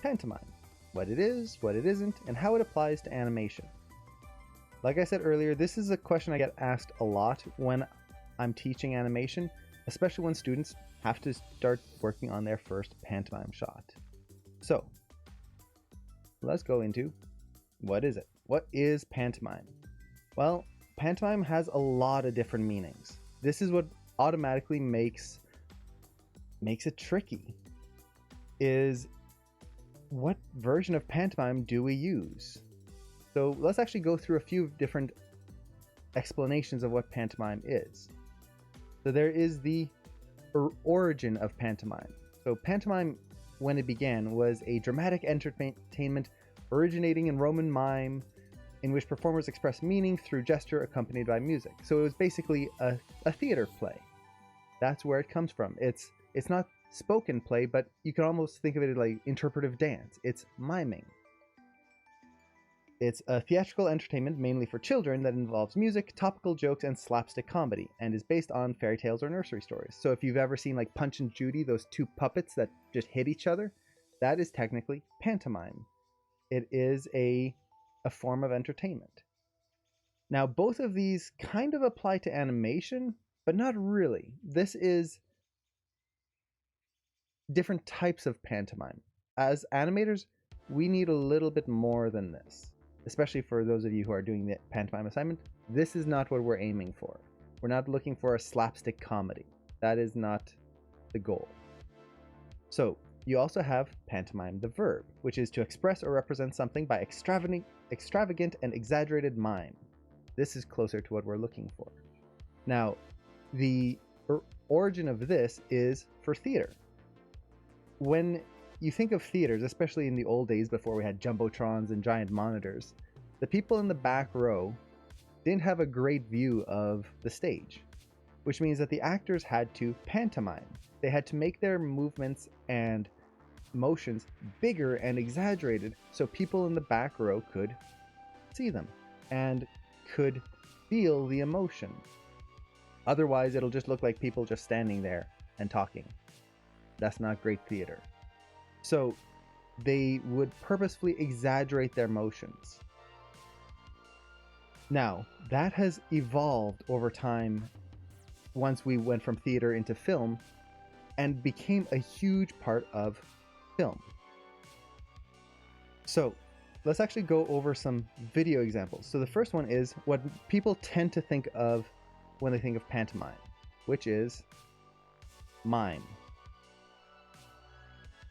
Pantomime. What it is, what it isn't, and how it applies to animation. Like I said earlier, this is a question I get asked a lot when I'm teaching animation, especially when students have to start working on their first pantomime shot. So, let's go into what is it? What is pantomime? Well, pantomime has a lot of different meanings. This is what automatically makes it tricky. Is what version of pantomime do we use? So let's actually go through a few different explanations of what pantomime is. So there is the origin of pantomime. So pantomime, when it began, was a dramatic entertainment originating in Roman mime, in which performers express meaning through gesture accompanied by music. So it was basically a theater play. That's where it comes from. It's not spoken play, but you can almost think of it like interpretive dance. It's miming. It's a theatrical entertainment mainly for children that involves music, topical jokes, and slapstick comedy, and is based on fairy tales or nursery stories. So if you've ever seen like Punch and Judy, those two puppets that just hit each other, that is technically pantomime. It is a form of entertainment. Now, both of these kind of apply to animation, but not really. This is different types of pantomime. As animators, we need a little bit more than this, especially for those of you who are doing the pantomime assignment. This is not what we're aiming for. We're not looking for a slapstick comedy. That is not the goal. So you also have pantomime the verb, which is to express or represent something by extravagant and exaggerated mime. This is closer to what we're looking for. Now, the origin of this is for theater. When you think of theaters, especially in the old days before we had jumbotrons and giant monitors, the people in the back row didn't have a great view of the stage, which means that the actors had to pantomime. They had to make their movements and motions bigger and exaggerated so people in the back row could see them and could feel the emotion. Otherwise, it'll just look like people just standing there and talking. That's not great theater. So they would purposefully exaggerate their motions. Now, that has evolved over time once we went from theater into film and became a huge part of film. So let's actually go over some video examples. So the first one is what people tend to think of when they think of pantomime, which is mime.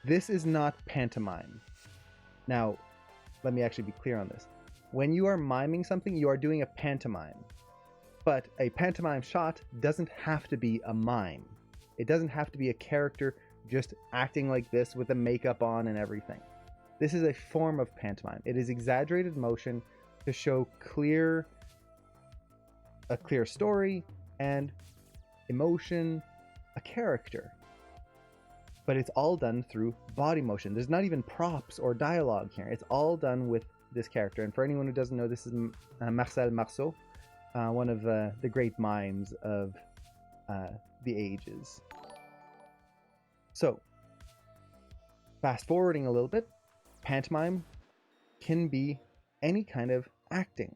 This is not pantomime. Now, let me actually be clear on this. When you are miming something, you are doing a pantomime. But a pantomime shot doesn't have to be a mime. It doesn't have to be a character just acting like this with the makeup on and everything. This is a form of pantomime. It is exaggerated motion to show a clear story and emotion, a character. But it's all done through body motion. There's not even props or dialogue here. It's all done with this character. And for anyone who doesn't know, this is Marcel Marceau, one of the great mimes of the ages. So, fast forwarding a little bit, pantomime can be any kind of acting.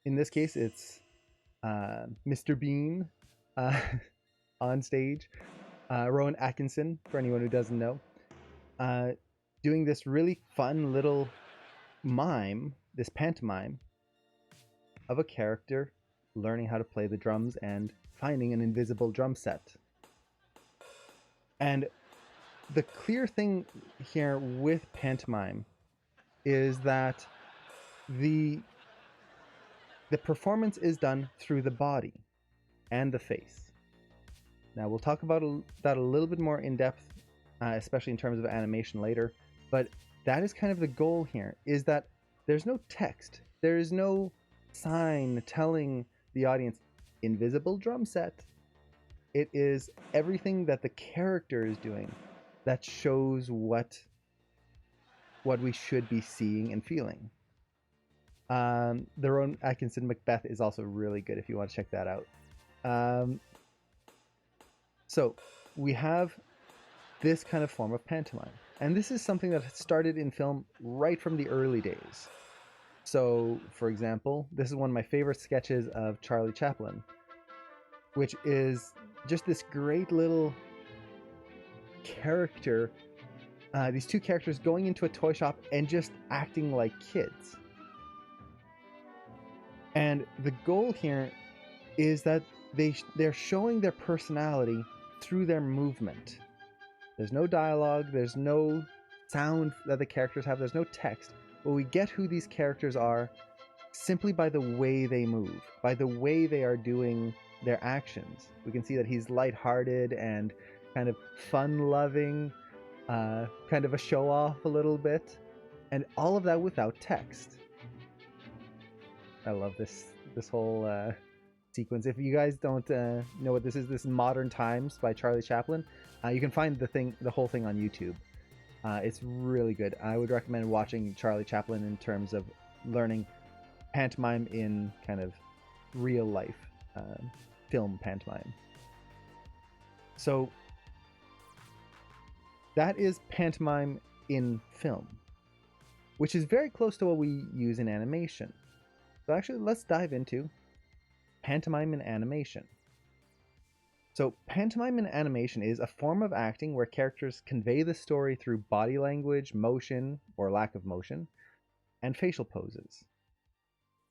In this case, it's Mr. Bean on stage, Rowan Atkinson, for anyone who doesn't know, doing this really fun little mime, this pantomime, of a character learning how to play the drums and finding an invisible drum set. And the clear thing here with pantomime is that the performance is done through the body and the face. Now we'll talk about that a little bit more in depth, especially in terms of animation later, but that is kind of the goal here, is that there's no text. There is no sign telling the audience, invisible drum set. It is everything that the character is doing that shows what we should be seeing and feeling. The Rowan Atkinson Macbeth is also really good if you want to check that out. So we have this kind of form of pantomime. And this is something that started in film right from the early days. So, for example, this is one of my favorite sketches of Charlie Chaplin, which is just this great little character, these two characters going into a toy shop and just acting like kids. And the goal here is that they're showing their personality through their movement. There's no dialogue, there's no sound that the characters have, there's no text, but we get who these characters are simply by the way they move, by the way they are doing their actions. We can see that he's lighthearted and kind of fun-loving, kind of a show-off a little bit, and all of that without text. I love this whole sequence. If you guys don't know what this is Modern Times by Charlie Chaplin. You can find the whole thing on YouTube. It's really good. I would recommend watching Charlie Chaplin in terms of learning pantomime in kind of real life film pantomime. So that is pantomime in film, which is very close to what we use in animation. So actually, let's dive into pantomime in animation. So pantomime in animation is a form of acting where characters convey the story through body language, motion, or lack of motion, and facial poses.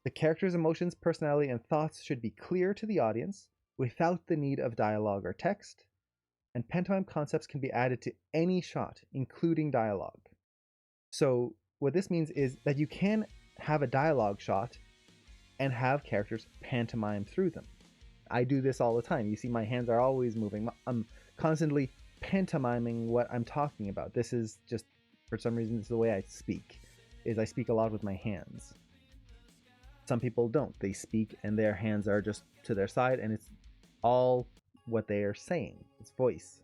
The character's emotions, personality, and thoughts should be clear to the audience without the need of dialogue or text, and pantomime concepts can be added to any shot, including dialogue. So what this means is that you can have a dialogue shot and have characters pantomime through them. I do this all the time. You see my hands are always moving. I'm constantly pantomiming what I'm talking about. This is just, for some reason, this is the way I speak, is I speak a lot with my hands. Some people don't. They speak and their hands are just to their side and it's all what they are saying. It's voice.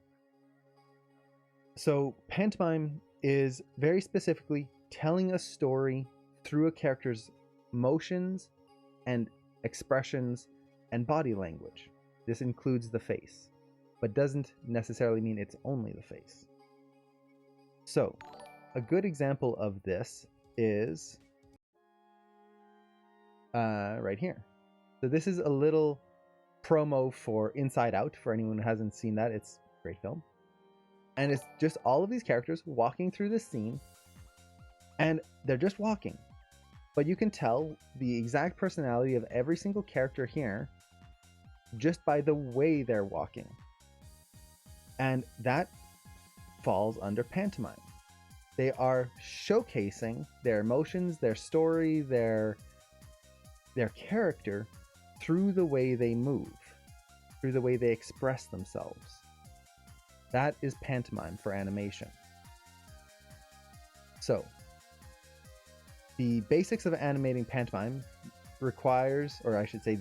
So pantomime is very specifically telling a story through a character's motions and expressions and body language. This includes the face, but doesn't necessarily mean it's only the face. So, a good example of this is right here. So this is a little promo for Inside Out, for anyone who hasn't seen that. It's a great film. And it's just all of these characters walking through this scene, and they're just walking. But you can tell the exact personality of every single character here just by the way they're walking. And that falls under pantomime. They are showcasing their emotions, their story, their character through the way they move, through the way they express themselves. That is pantomime for animation. So, the basics of animating pantomime requires, or I should say,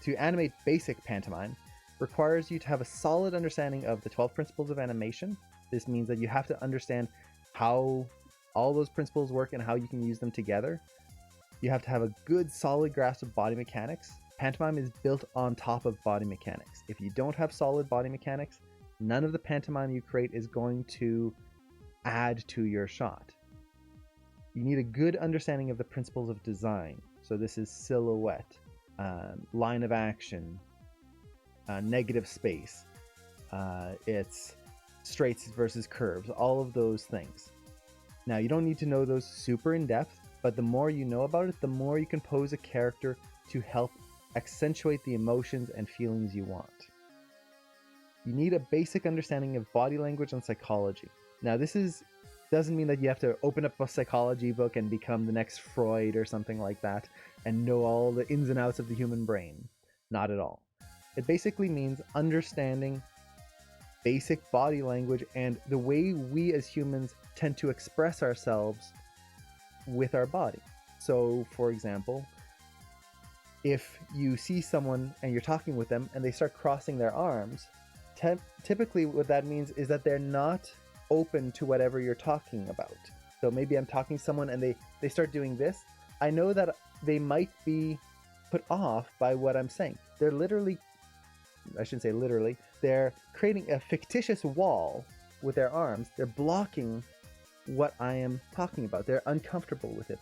to animate basic pantomime requires you to have a solid understanding of the 12 principles of animation. This means that you have to understand how all those principles work and how you can use them together. You have to have a good solid grasp of body mechanics. Pantomime is built on top of body mechanics. If you don't have solid body mechanics, none of the pantomime you create is going to add to your shot. You need a good understanding of the principles of design. So this is silhouette, line of action, negative space, it's straights versus curves, all of those things. Now, you don't need to know those super in depth, but the more you know about it, the more you can pose a character to help accentuate the emotions and feelings you want. You need a basic understanding of body language and psychology. Now, doesn't mean that you have to open up a psychology book and become the next Freud or something like that and know all the ins and outs of the human brain. Not at all. It basically means understanding basic body language and the way we as humans tend to express ourselves with our body. So, for example, if you see someone and you're talking with them and they start crossing their arms, typically what that means is that they're not open to whatever you're talking about. So maybe I'm talking to someone and they start doing this. I know that they might be put off by what I'm saying. They're literally, I shouldn't say literally, they're creating a fictitious wall with their arms. They're blocking what I am talking about. They're uncomfortable with it.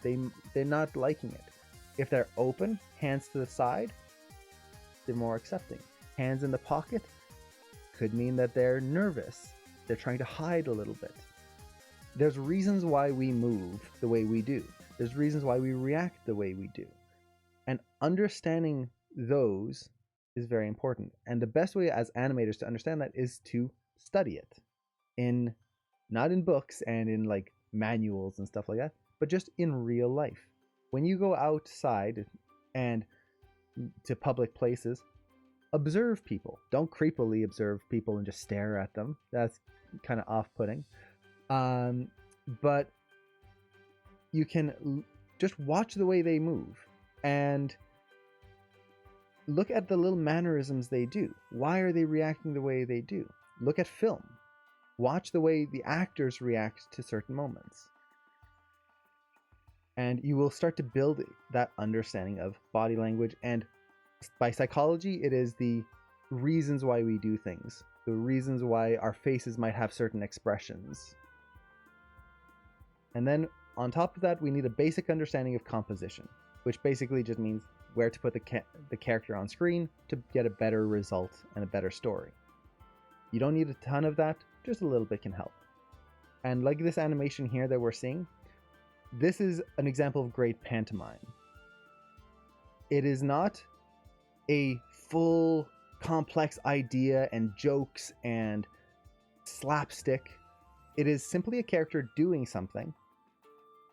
They're not liking it. If they're open, hands to the side, they're more accepting. Hands in the pocket could mean that they're nervous. They're trying to hide a little bit. There's reasons why we move the way we do. There's reasons why we react the way we do. And understanding those is very important. And the best way as animators to understand that is to study it. Not in books and in like manuals and stuff like that, but just in real life. When you go outside and to public places, observe people. Don't creepily observe people and just stare at them. That's kind of off-putting. But you can just watch the way they move and look at the little mannerisms they do. Why are they reacting the way they do? Look at film. Watch the way the actors react to certain moments. And you will start to build that understanding of body language. And by psychology, it is the reasons why we do things, the reasons why our faces might have certain expressions. And then on top of that, we need a basic understanding of composition, which basically just means where to put the character on screen to get a better result and a better story. You don't need a ton of that, just a little bit can help. And like this animation here that we're seeing, this is an example of great pantomime. It is not a full complex idea and jokes and slapstick. It is simply a character doing something,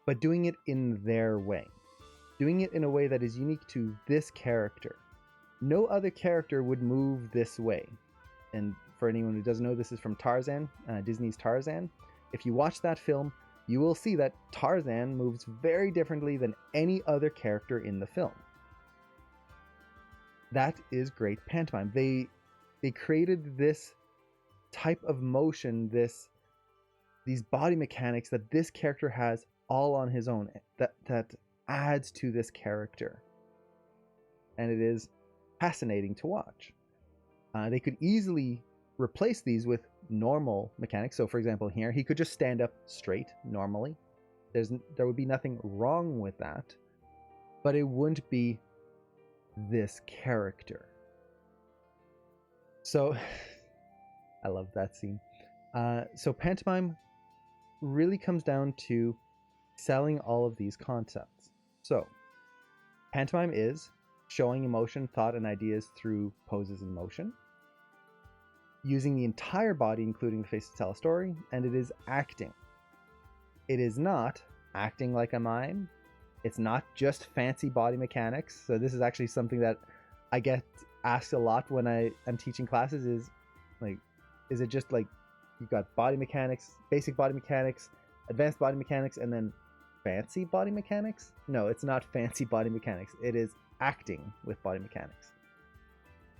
but doing it in their way. Doing it in a way that is unique to this character. No other character would move this way. And for anyone who doesn't know, this is from Tarzan, Disney's Tarzan. If you watch that film, you will see that Tarzan moves very differently than any other character in the film. That is great pantomime. They created this type of motion, these body mechanics that this character has all on his own, that adds to this character. And it is fascinating to watch. They could easily replace these with normal mechanics. So for example, here, he could just stand up straight normally. There would be nothing wrong with that, but it wouldn't be this character. So I love that scene. So pantomime really comes down to selling all of these concepts. So pantomime is showing emotion, thought, and ideas through poses and motion, using the entire body, including the face, to tell a story, and it is acting. It is not acting like a mime. It's not just fancy body mechanics. So this is actually something that I get asked a lot when I am teaching classes, is it just like you've got body mechanics, basic body mechanics, advanced body mechanics, and then fancy body mechanics? No, it's not fancy body mechanics. It is acting with body mechanics.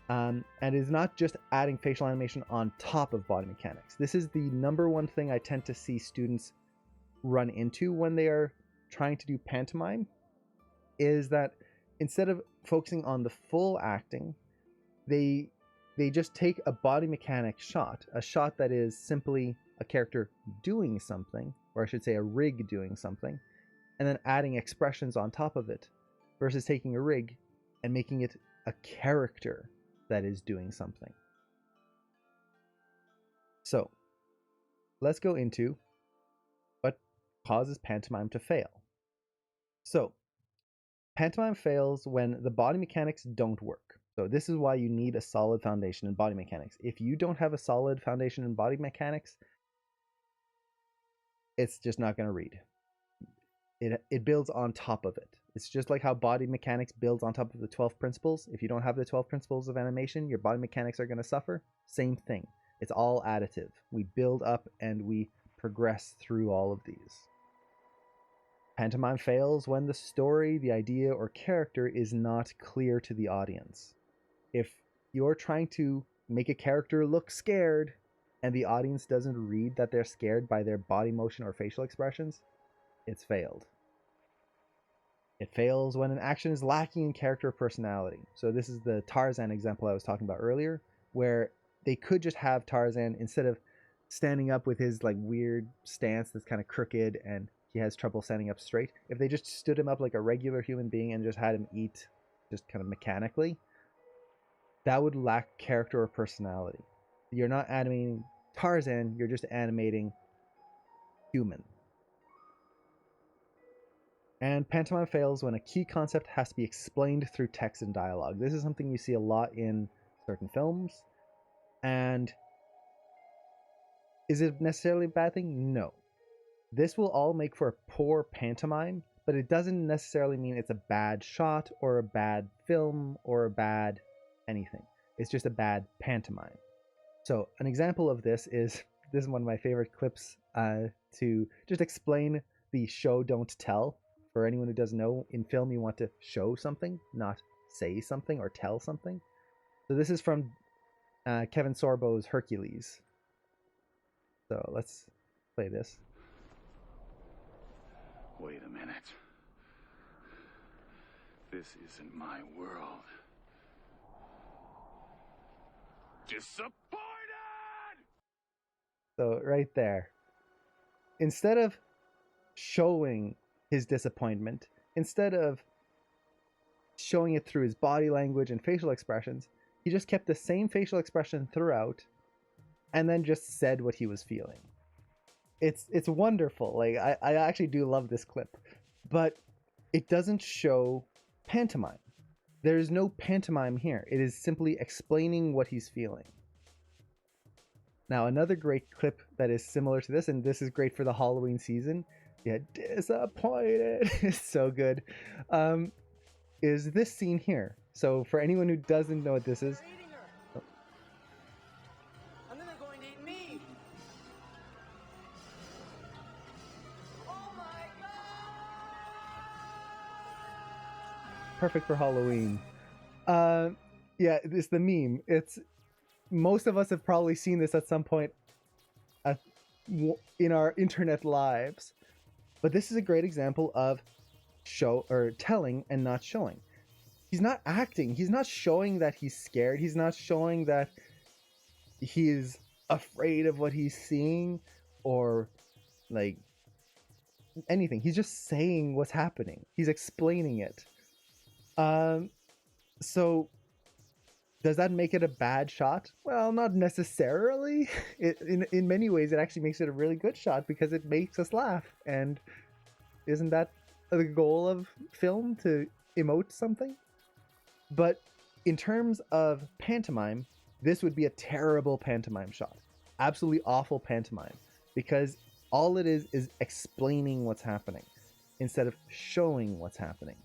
And it is not just adding facial animation on top of body mechanics. This is the number one thing I tend to see students run into when they are trying to do pantomime, is that instead of focusing on the full acting, they just take a body mechanic shot, a shot that is simply a character doing something, or I should say a rig doing something, and then adding expressions on top of it, versus taking a rig and making it a character that is doing something. So let's go into what causes pantomime to fail. So pantomime fails when the body mechanics don't work. So this is why you need a solid foundation in body mechanics. If you don't have a solid foundation in body mechanics, it's just not going to read. It builds on top of it. It's just like how body mechanics builds on top of the 12 principles. If you don't have the 12 principles of animation, your body mechanics are going to suffer. Same thing. It's all additive. We build up and we progress through all of these. Pantomime fails when the story, the idea, or character is not clear to the audience. If you're trying to make a character look scared and the audience doesn't read that they're scared by their body motion or facial expressions, it's failed. It fails when an action is lacking in character or personality. So this is the Tarzan example I was talking about earlier, where they could just have Tarzan, instead of standing up with his like weird stance that's kind of crooked and he has trouble standing up straight. If they just stood him up like a regular human being and just had him eat just kind of mechanically, that would lack character or personality. You're not animating Tarzan, you're just animating human. And pantomime fails when a key concept has to be explained through text and dialogue. This is something you see a lot in certain films. And is it necessarily a bad thing? No. This will all make for a poor pantomime, but it doesn't necessarily mean it's a bad shot or a bad film or a bad anything. It's just a bad pantomime. So an example of this is one of my favorite clips to just explain the show don't tell. For anyone who doesn't know, in film you want to show something, not say something or tell something. So this is from Kevin Sorbo's Hercules. So let's play this. Wait a minute. This isn't my world. Disappointed! So right there. Instead of showing his disappointment, instead of showing it through his body language and facial expressions, he just kept the same facial expression throughout and then just said what he was feeling. It's wonderful. Like I actually do love this clip, but it doesn't show pantomime. There is no pantomime here. It is simply explaining what he's feeling. Now, another great clip that is similar to this, and this is great for the Halloween season, yeah, disappointed, it's so good, is this scene here. So for anyone who doesn't know what this is, and then they're going to eat me. Oh my God! perfect for Halloween. Yeah, it's the meme. It's most of us have probably seen this at some point in our internet lives. But this is a great example of show or telling and not showing. He's not acting. He's not showing that he's scared. He's not showing that he's afraid of what he's seeing or like anything. He's just saying what's happening. He's explaining it. So does that make it a bad shot? Well, not necessarily. In many ways, it actually makes it a really good shot because it makes us laugh. And isn't that the goal of film, to emote something? But in terms of pantomime, this would be a terrible pantomime shot. Absolutely awful pantomime. Because all it is explaining what's happening instead of showing what's happening.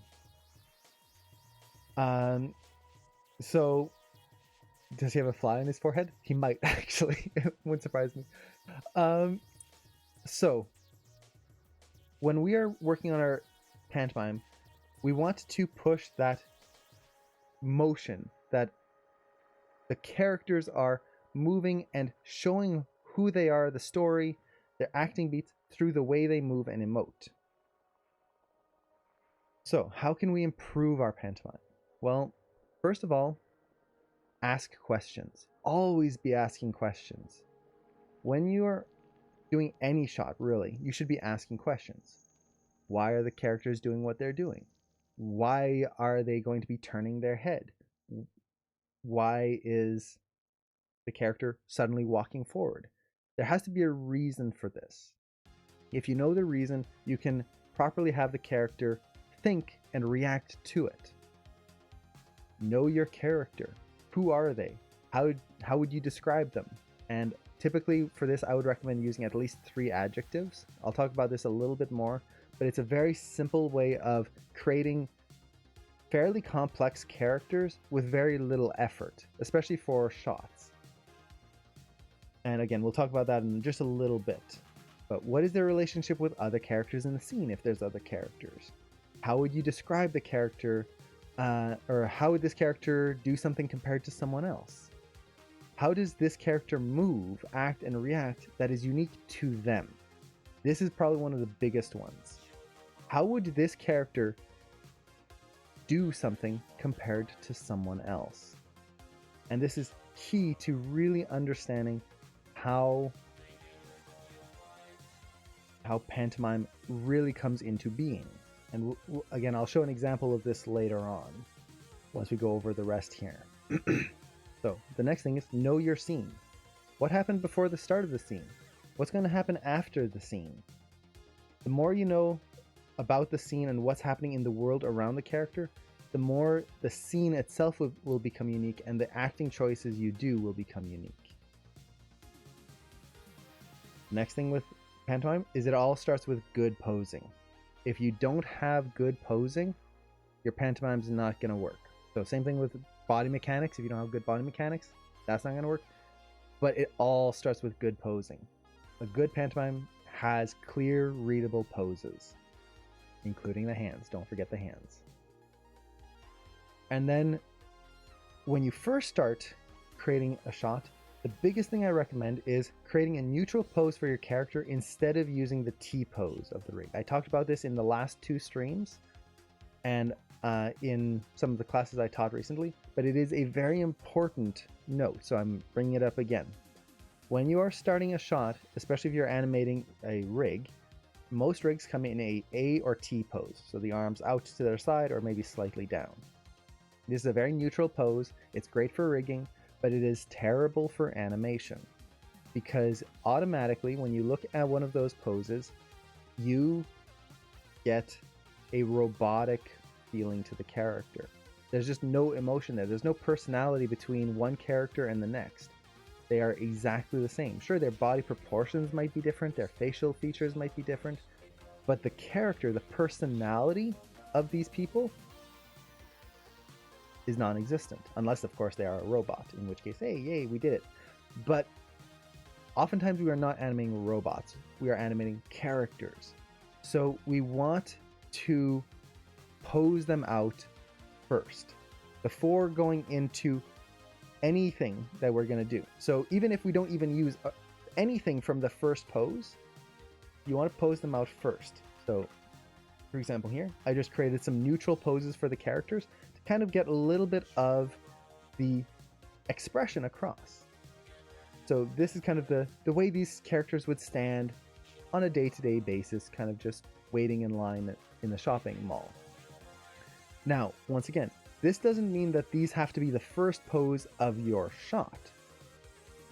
So does he have a fly on his forehead? He might, actually. It wouldn't surprise me. So when we are working on our pantomime, we want to push that motion, that the characters are moving and showing who they are, the story, their acting beats through the way they move and emote. So how can we improve our pantomime? Well, first of all, ask questions. Always be asking questions. When you're doing any shot, really, you should be asking questions. Why are the characters doing what they're doing? Why are they going to be turning their head? Why is the character suddenly walking forward? There has to be a reason for this. If you know the reason, you can properly have the character think and react to it. Know your character. Who are they? How would you describe them? And typically for this, I would recommend using at least 3 adjectives. I'll talk about this a little bit more, but it's a very simple way of creating fairly complex characters with very little effort, especially for shots. And again, we'll talk about that in just a little bit. But what is their relationship with other characters in the scene if there's other characters? How would you describe the character? Or how would this character do something compared to someone else? How does this character move, act, and react that is unique to them? This is probably one of the biggest ones. How would this character do something compared to someone else? And this is key to really understanding how how pantomime really comes into being. And again, I'll show an example of this later on once we go over the rest here. So the next thing is know your scene. What happened before the start of the scene? What's going to happen after the scene? The more you know about the scene and what's happening in the world around the character, the more the scene itself will become unique, and the acting choices you do will become unique. Next thing with pantomime is it all starts with good posing. If you don't have good posing, your pantomime's not going to work. So same thing with body mechanics. If you don't have good body mechanics, that's not going to work. But it all starts with good posing. A good pantomime has clear, readable poses, including the hands. Don't forget the hands. And then when you first start creating a shot, the biggest thing I recommend is creating a neutral pose for your character instead of using the T pose of the rig. I talked about this in the last 2 streams and in some of the classes I taught recently, but it is a very important note, so I'm bringing it up again. When you are starting a shot, especially if you're animating a rig, most rigs come in A or T pose, so the arms out to their side or maybe slightly down. This is a very neutral pose. It's great for rigging, but it is terrible for animation because automatically when you look at one of those poses, you get a robotic feeling to the character. There's just no emotion there. There's no personality between one character and the next. They are exactly the same. Sure, their body proportions might be different, their facial features might be different, but the character, the personality of these people is non-existent, unless of course they are a robot, in which case, hey, yay, we did it. But oftentimes we are not animating robots, we are animating characters. So we want to pose them out first before going into anything that we're going to do. So even if we don't even use anything from the first pose, you want to pose them out first. So for example here, I just created some neutral poses for the characters to kind of get a little bit of the expression across. So this is kind of the way these characters would stand on a day-to-day basis, kind of just waiting in line in the shopping mall. Now, once again, this doesn't mean that these have to be the first pose of your shot.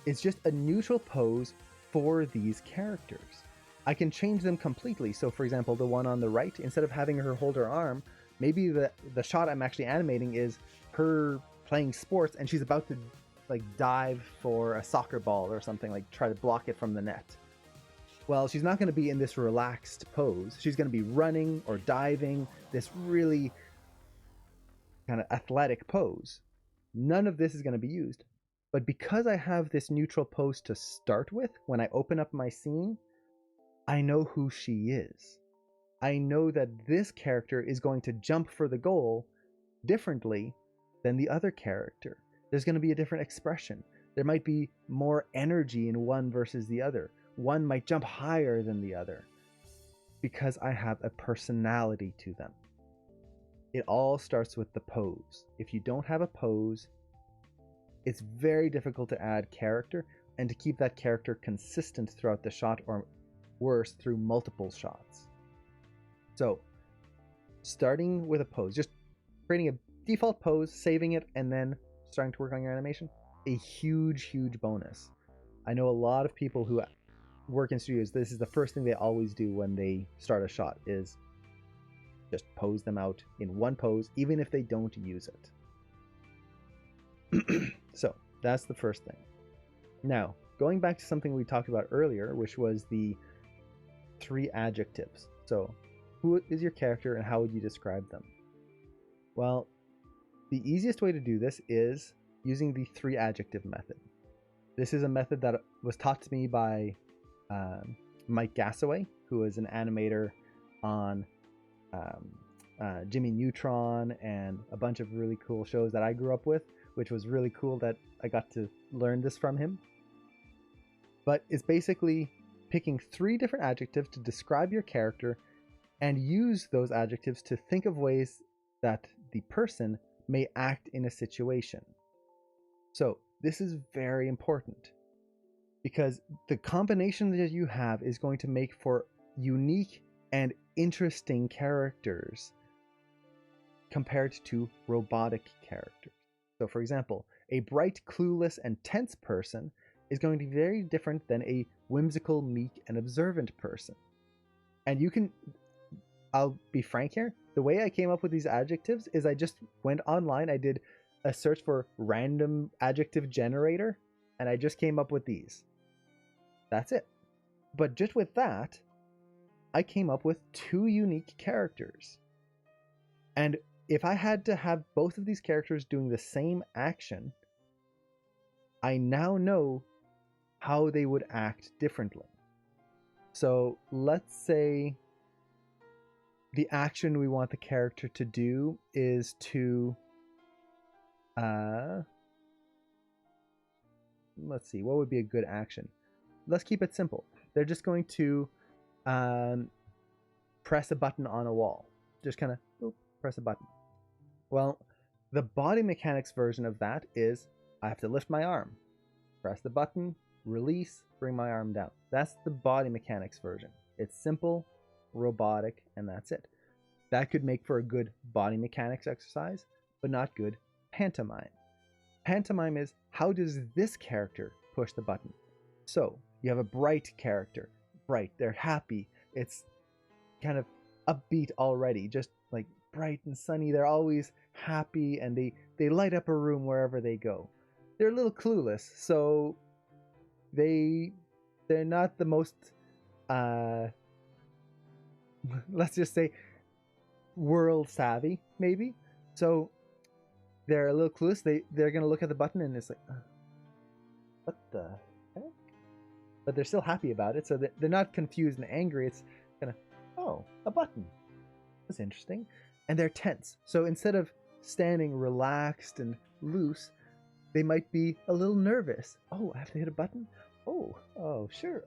It's just a neutral pose for these characters. I can change them completely. So for example, the one on the right, instead of having her hold her arm, maybe the shot I'm actually animating is her playing sports and she's about to like dive for a soccer ball or something, like try to block it from the net. Well, she's not going to be in this relaxed pose. She's going to be running or diving, this really kind of athletic pose. None of this is going to be used. But because I have this neutral pose to start with, when I open up my scene, I know who she is. I know that this character is going to jump for the goal differently than the other character. There's going to be a different expression. There might be more energy in one versus the other. One might jump higher than the other because I have a personality to them. It all starts with the pose. If you don't have a pose, it's very difficult to add character and to keep that character consistent throughout the shot, or worse, through multiple shots. So, starting with a pose, just creating a default pose, saving it, and then starting to work on your animation, a huge, huge bonus. I know a lot of people who work in studios, this is the first thing they always do when they start a shot, is just pose them out in one pose, even if they don't use it. So that's the first thing. Now, going back to something we talked about earlier, which was the 3 adjectives. So who is your character and how would you describe them? Well, the easiest way to do this is using the 3 adjective method. This is a method that was taught to me by Mike Gassaway, who is an animator on Jimmy Neutron and a bunch of really cool shows that I grew up with, which was really cool that I got to learn this from him. But it's basically picking 3 different adjectives to describe your character and use those adjectives to think of ways that the person may act in a situation. So this is very important because the combination that you have is going to make for unique and interesting characters compared to robotic characters. So, for example, a bright, clueless, and tense person is going to be very different than a whimsical, meek, and observant person. And I'll be frank here, the way I came up with these adjectives is I just went online, I did a search for random adjective generator, and I just came up with these. That's it. But just with that, I came up with 2 unique characters. And if I had to have both of these characters doing the same action, I now know how they would act differently. So let's say the action we want the character to do is to let's see, what would be a good action? Let's keep it simple. They're just going to press a button on a wall. Just kind of press a button. Well, the body mechanics version of that is I have to lift my arm, press the button, release, bring my arm down. That's the body mechanics version. It's simple, robotic, and that's it. That could make for a good body mechanics exercise, but not good pantomime. Pantomime is, how does this character push the button? So you have a bright character. Bright, they're happy. It's kind of upbeat already, just like bright and sunny. They're always happy, and they light up a room wherever they go. They're a little clueless, so they're not the most let's just say world savvy, maybe. So they're a little clueless. They're gonna look at the button and it's like, what the heck? But they're still happy about it, so they're not confused and angry. It's kind of, oh, a button. That's interesting. And they're tense. So instead of standing relaxed and loose, they might be a little nervous. Oh, I have to hit a button? Oh, sure.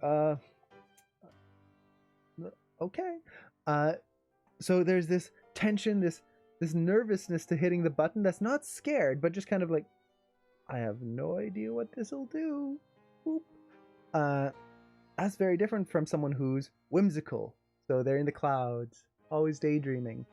Okay. So there's this tension, this nervousness to hitting the button that's not scared, but just kind of like, I have no idea what this will do. Boop. That's very different from someone who's whimsical. So they're in the clouds, always daydreaming,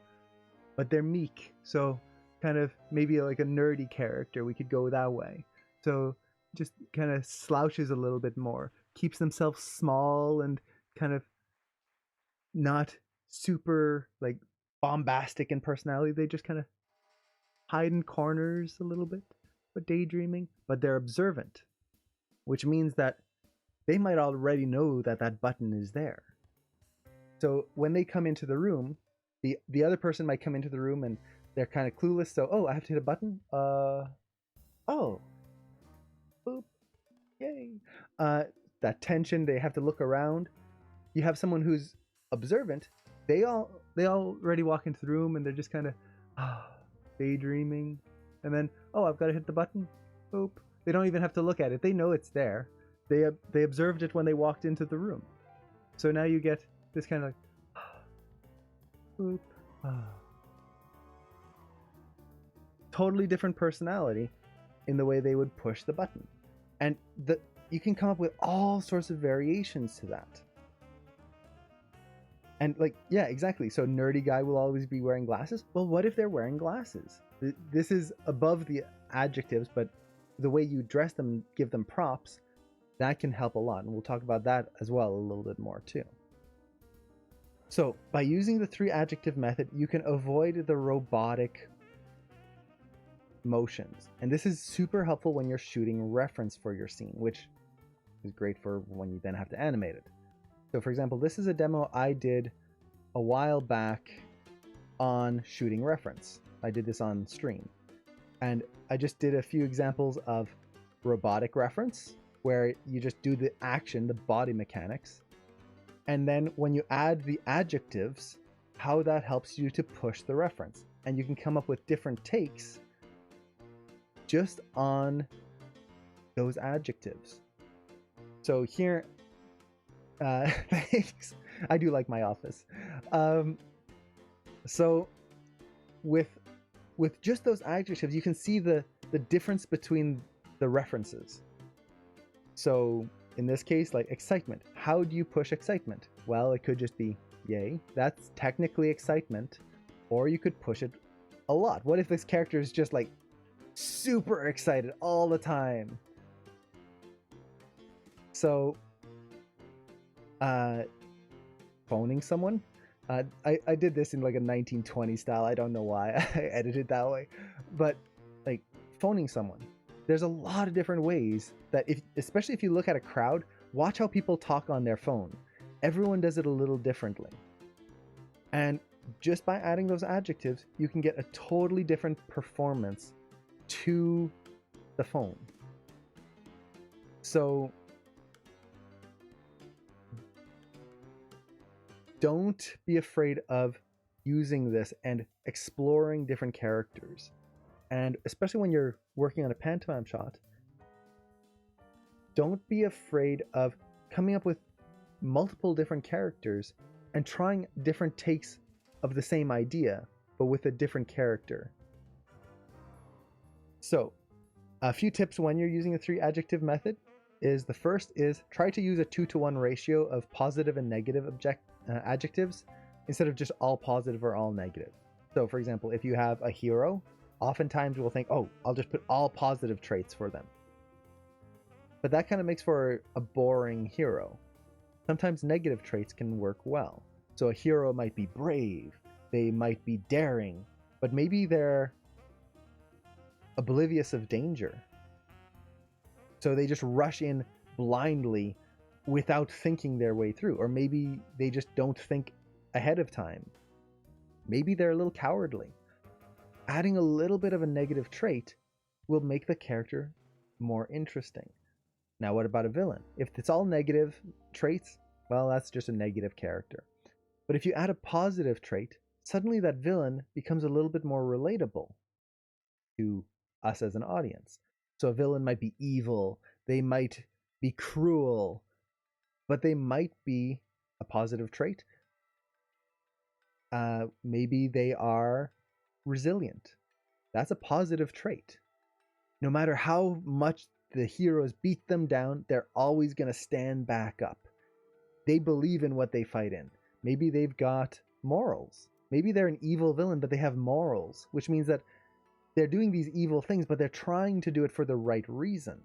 but they're meek. So kind of maybe like a nerdy character. We could go that way. So just kind of slouches a little bit more, keeps themselves small and kind of not super like bombastic in personality. They just kind of hide in corners a little bit, but daydreaming. But they're observant, which means that they might already know that that button is there. So when they come into the room, the other person might come into the room and they're kind of clueless. So, oh, I have to hit a button. Oh, boop, yay. That tension. They have to look around. You have someone who's observant. They already walk into the room and they're just kind of daydreaming. And then, oh, I've got to hit the button. Boop. They don't even have to look at it. They know it's there. They observed it when they walked into the room. So now you get this kind of like, boop. Totally different personality in the way they would push the button. And you can come up with all sorts of variations to that. And like, yeah, exactly. So nerdy guy will always be wearing glasses. Well, what if they're wearing glasses? This is above the adjectives, but the way you dress them, give them props, that can help a lot. And we'll talk about that as well a little bit more too. So by using the 3 adjective method, you can avoid the robotic motions. And this is super helpful when you're shooting reference for your scene, which is great for when you then have to animate it. So for example, this is a demo I did a while back on shooting reference. I did this on stream. And I just did a few examples of robotic reference, where you just do the action, the body mechanics. And then when you add the adjectives, how that helps you to push the reference. And you can come up with different takes just on those adjectives. So here, thanks. I do like my office. So with just those adjectives, you can see the difference between the references. So in this case, like excitement. How do you push excitement? Well, it could just be yay. That's technically excitement. Or you could push it a lot. What if this character is just like super excited all the time? So, phoning someone. I did this in like a 1920 style. I don't know why I edited that way, but like phoning someone. There's a lot of different ways that especially if you look at a crowd, watch how people talk on their phone. Everyone does it a little differently. And just by adding those adjectives, you can get a totally different performance to the phone. So don't be afraid of using this and exploring different characters. And especially when you're working on a pantomime shot, don't be afraid of coming up with multiple different characters and trying different takes of the same idea, but with a different character. So, a few tips when you're using the 3 adjective method is the first is try to use a 2-to-1 ratio of positive and negative adjectives instead of just all positive or all negative. So, for example, if you have a hero, oftentimes we'll think, oh, I'll just put all positive traits for them. But that kind of makes for a boring hero. Sometimes negative traits can work well. So a hero might be brave, they might be daring, but maybe they're oblivious of danger. So they just rush in blindly without thinking their way through. Or maybe they just don't think ahead of time. Maybe they're a little cowardly. Adding a little bit of a negative trait will make the character more interesting. Now, what about a villain? If it's all negative traits, well, that's just a negative character. But if you add a positive trait, suddenly that villain becomes a little bit more relatable to us as an audience. So a villain might be evil, they might be cruel, but they might be a positive trait. Maybe they are resilient. That's a positive trait. No matter how much the heroes beat them down, they're always going to stand back up. They believe in what they fight in. Maybe they've got morals. Maybe they're an evil villain, but they have morals, which means that they're doing these evil things, but they're trying to do it for the right reason.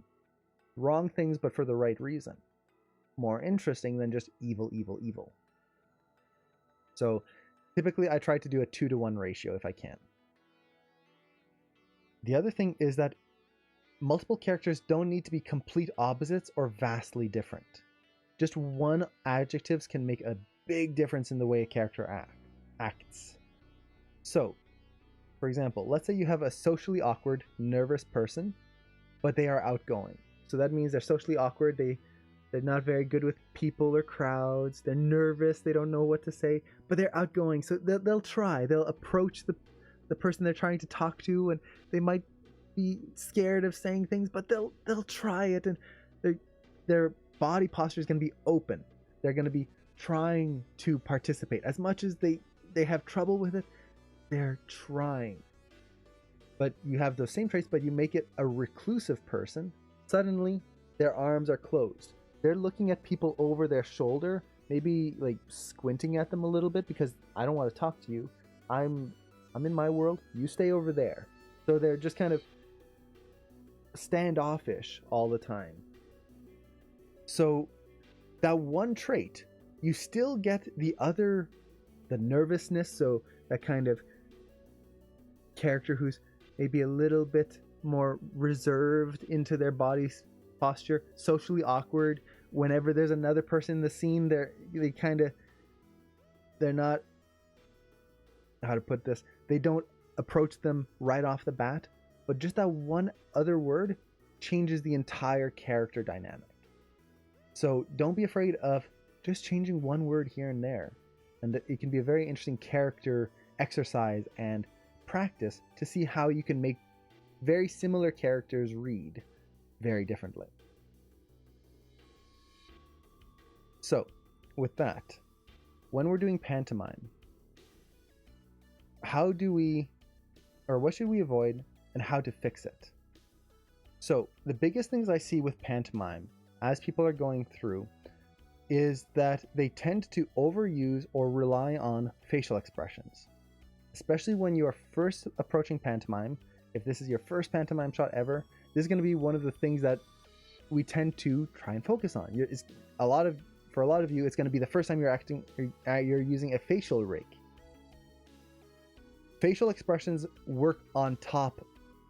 Wrong things, but for the right reason. More interesting than just evil, evil, evil. So typically I try to do a 2-to-1 ratio if I can. The other thing is that multiple characters don't need to be complete opposites or vastly different. Just one adjectives can make a big difference in the way a character acts. So, for example, let's say you have a socially awkward, nervous person, but they are outgoing. So that means they're socially awkward, they're not very good with people or crowds, they're nervous, they don't know what to say, but they're outgoing, so they'll try, they'll approach the person they're trying to talk to, and they might be scared of saying things, but they'll try it, and their body posture is going to be open. They're going to be trying to participate. As much as they have trouble with it, they're trying. But you have those same traits, but you make it a reclusive person. Suddenly, their arms are closed. They're looking at people over their shoulder, maybe like squinting at them a little bit because I don't want to talk to you. I'm in my world. You stay over there. So they're just kind of standoffish all the time. So that one trait, you still get the nervousness, so that kind of character who's maybe a little bit more reserved into their body's posture, socially awkward. Whenever there's another person in the scene, they're not, how to put this, they don't approach them right off the bat, but just that one other word changes the entire character dynamic. So don't be afraid of just changing one word here and there, and it can be a very interesting character exercise and practice to see how you can make very similar characters read very differently. So with that, when we're doing pantomime, what should we avoid and how to fix it? So the biggest things I see with pantomime as people are going through is that they tend to overuse or rely on facial expressions, especially when you are first approaching pantomime. If this is your first pantomime shot ever, this is going to be one of the things that we tend to try and focus on. For a lot of you, it's going to be the first time you're using a facial rig. Facial expressions work on top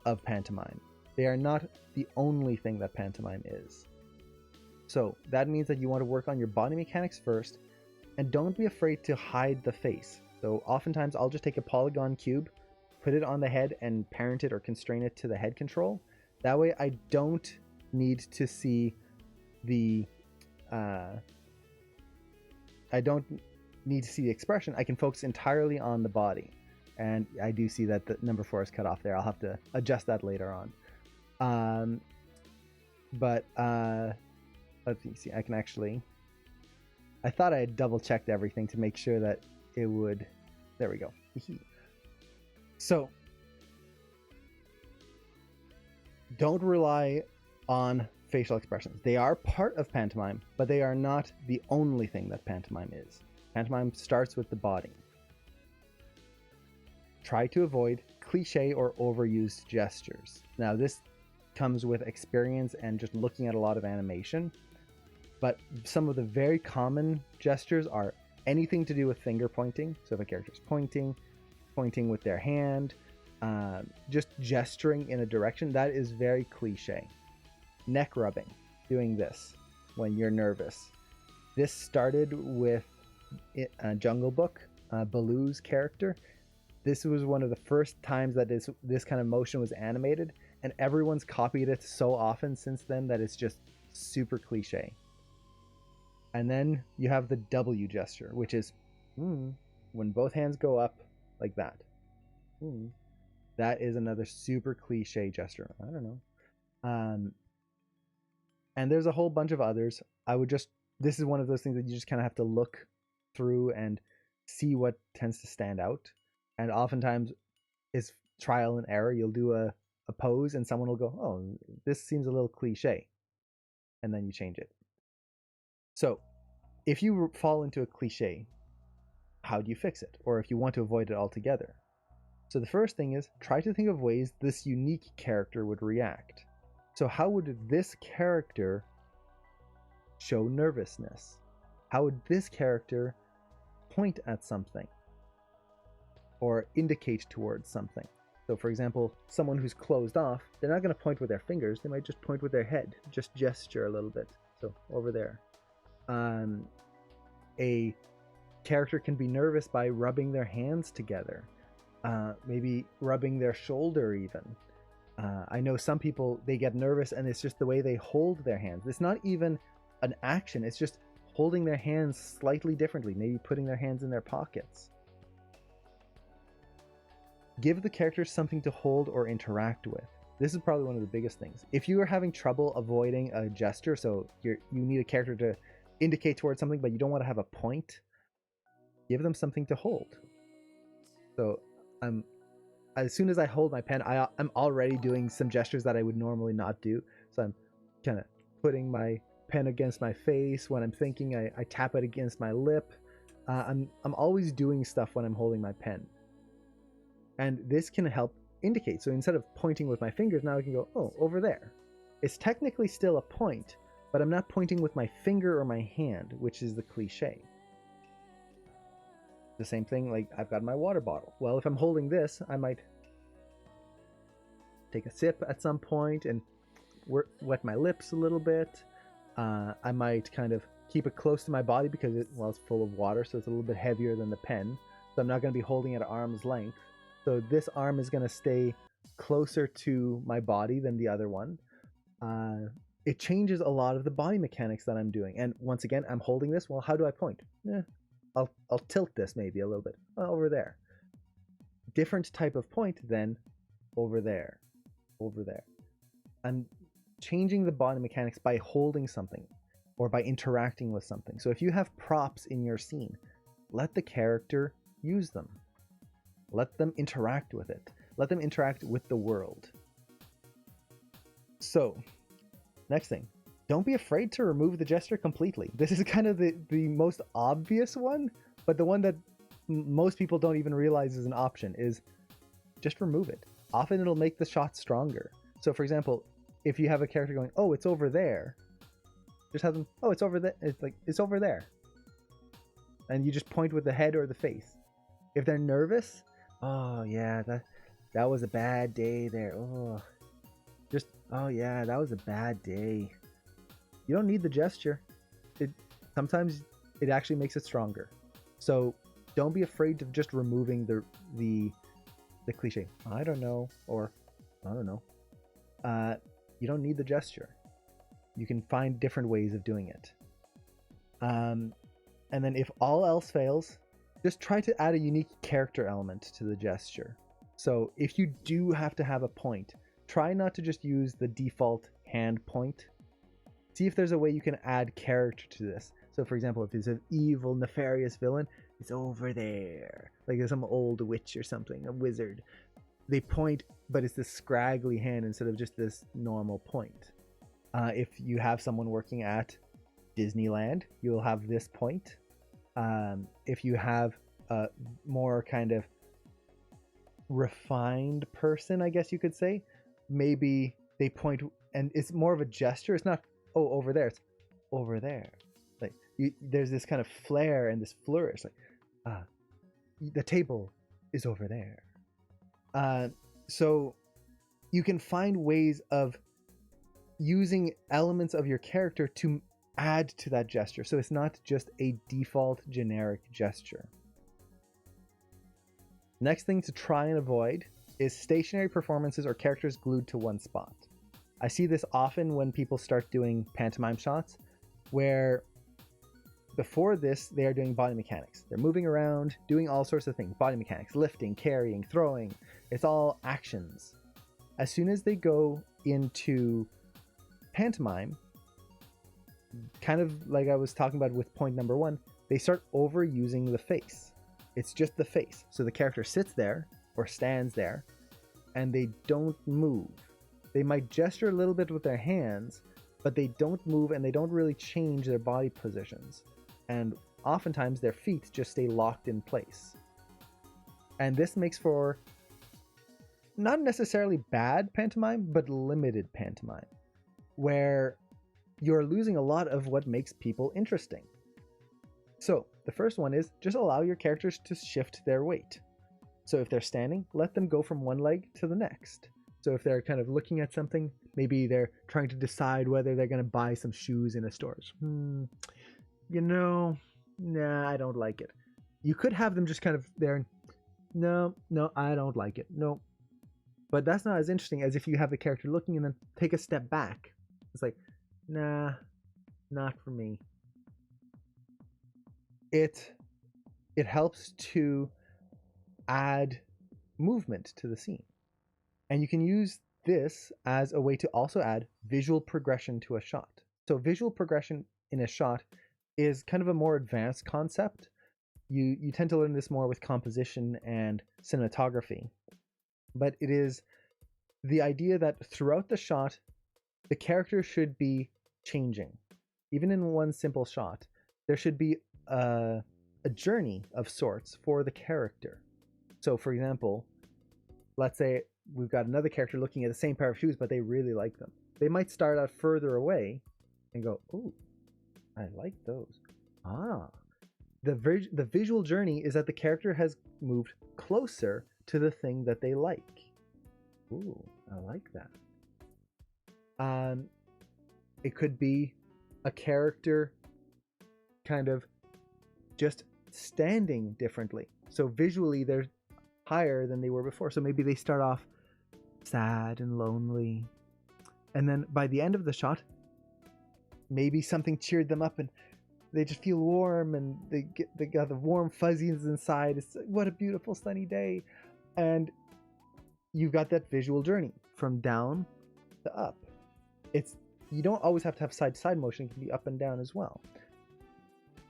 of pantomime. They are not the only thing that pantomime is. So that means that you want to work on your body mechanics first, and don't be afraid to hide the face. So oftentimes I'll just take a polygon cube, put it on the head, and parent it or constrain it to the head control. That way I don't need to see the expression. I can focus entirely on the body. And I do see that the number 4 is cut off there. I'll have to adjust that later on. Let's see. I can actually... I thought I had double checked everything to make sure that it would... There we go. So, don't rely on facial expressions. They are part of pantomime, but they are not the only thing that pantomime is. Pantomime starts with the body. Try to avoid cliche or overused gestures. Now, this comes with experience and just looking at a lot of animation, but some of the very common gestures are anything to do with finger pointing. So if a character is pointing with their hand, just gesturing in a direction, that is very cliche. Neck rubbing, doing this when you're nervous. This started with Jungle Book, Baloo's character. This was one of the first times that this kind of motion was animated, and everyone's copied it so often since then that it's just super cliche. And then you have the W gesture, which is when both hands go up like that. That is another super cliche gesture. I don't know. And there's a whole bunch of others. This is one of those things that you just kind of have to look through and see what tends to stand out. And oftentimes it's trial and error. You'll do a pose and someone will go, oh, this seems a little cliche. And then you change it. So if you fall into a cliche, how do you fix it? Or if you want to avoid it altogether? So the first thing is try to think of ways this unique character would react. So how would this character show nervousness? How would this character point at something or indicate towards something? So for example, someone who's closed off, they're not going to point with their fingers. They might just point with their head, just gesture a little bit. So over there. A character can be nervous by rubbing their hands together, maybe rubbing their shoulder even. I know some people, they get nervous and it's just the way they hold their hands. It's not even an action, it's just holding their hands slightly differently, maybe putting their hands in their pockets. Give the characters something to hold or interact with. This is probably one of the biggest things. If you are having trouble avoiding a gesture, so you need a character to indicate towards something, but you don't want to have a point, give them something to hold. So as soon as I hold my pen, I'm already doing some gestures that I would normally not do. So I'm kind of putting my pen against my face. When I'm thinking, I tap it against my lip. I'm always doing stuff when I'm holding my pen. And this can help indicate. So instead of pointing with my fingers, now I can go, oh, over there. It's technically still a point, but I'm not pointing with my finger or my hand, which is the cliche. The same thing, like I've got my water bottle. Well, if I'm holding this, I might take a sip at some point and wet my lips a little bit. I might kind of keep it close to my body because it's full of water, so it's a little bit heavier than the pen. So I'm not going to be holding it at arm's length. So this arm is going to stay closer to my body than the other one. It changes a lot of the body mechanics that I'm doing. And once again, I'm holding this. Well, how do I point? I'll tilt this maybe a little bit. Over there. Different type of point than over there. Over there. I'm changing the body mechanics by holding something or by interacting with something. So if you have props in your scene, let the character use them. Let them interact with it. Let them interact with the world. So, next thing. don't be afraid to remove the gesture completely. This is kind of the most obvious one, but the one that most people don't even realize is an option is just remove it. Often it'll make the shot stronger. So for example, if you have a character going, oh, it's over there, just have them, oh, it's over there. It's like, it's over there. And you just point with the head or the face. If they're nervous, oh yeah, that was a bad day there. Oh, just, oh yeah, that was a bad day. You don't need the gesture. Sometimes it actually makes it stronger. So don't be afraid of just removing the cliche. I don't know, or I don't know. You don't need the gesture. You can find different ways of doing it. And then if all else fails, just try to add a unique character element to the gesture. So if you do have to have a point, try not to just use the default hand point. See if there's a way you can add character to this. So for example, if there's an evil, nefarious villain, it's over there. Like there's some old witch or something, a wizard. They point, but it's this scraggly hand instead of just this normal point. If you have someone working at Disneyland, you'll have this point. If you have a more kind of refined person, I guess you could say, maybe they point and it's more of a gesture. It's not, oh, over there. It's over there. Like there's this kind of flair and this flourish. Like, the table is over there. So you can find ways of using elements of your character to add to that gesture. So it's not just a default generic gesture. Next thing to try and avoid is stationary performances or characters glued to one spot. I see this often when people start doing pantomime shots where before this they are doing body mechanics. They're moving around, doing all sorts of things. Body mechanics, lifting, carrying, throwing. It's all actions. As soon as they go into pantomime, kind of like I was talking about with point number 1, they start overusing the face. It's just the face. So the character sits there or stands there and they don't move. They might gesture a little bit with their hands, but they don't move and they don't really change their body positions. And oftentimes their feet just stay locked in place. And this makes for not necessarily bad pantomime, but limited pantomime, where you're losing a lot of what makes people interesting. So the first one is just allow your characters to shift their weight. So if they're standing, let them go from one leg to the next. So if they're kind of looking at something, maybe they're trying to decide whether they're going to buy some shoes in a store. Nah, I don't like it. You could have them just kind of there. No, I don't like it. No. But that's not as interesting as if you have the character looking and then take a step back. It's like, nah, not for me. It helps to add movement to the scene. And you can use this as a way to also add visual progression to a shot. So visual progression in a shot is kind of a more advanced concept. You tend to learn this more with composition and cinematography. But it is the idea that throughout the shot, the character should be changing. Even in one simple shot, there should be a journey of sorts for the character. So for example, let's say we've got another character looking at the same pair of shoes, but they really like them. They might start out further away and go, "Ooh, I like those." The visual journey is that the character has moved closer to the thing that they like. Ooh, I like that. It could be a character kind of just standing differently. So visually they're higher than they were before. So maybe they start off sad and lonely, and then by the end of the shot, maybe something cheered them up and they just feel warm and they got the warm fuzzies inside. It's what a beautiful sunny day. And you've got that visual journey from down to up. You don't always have to have side-to-side motion. It can be up and down as well.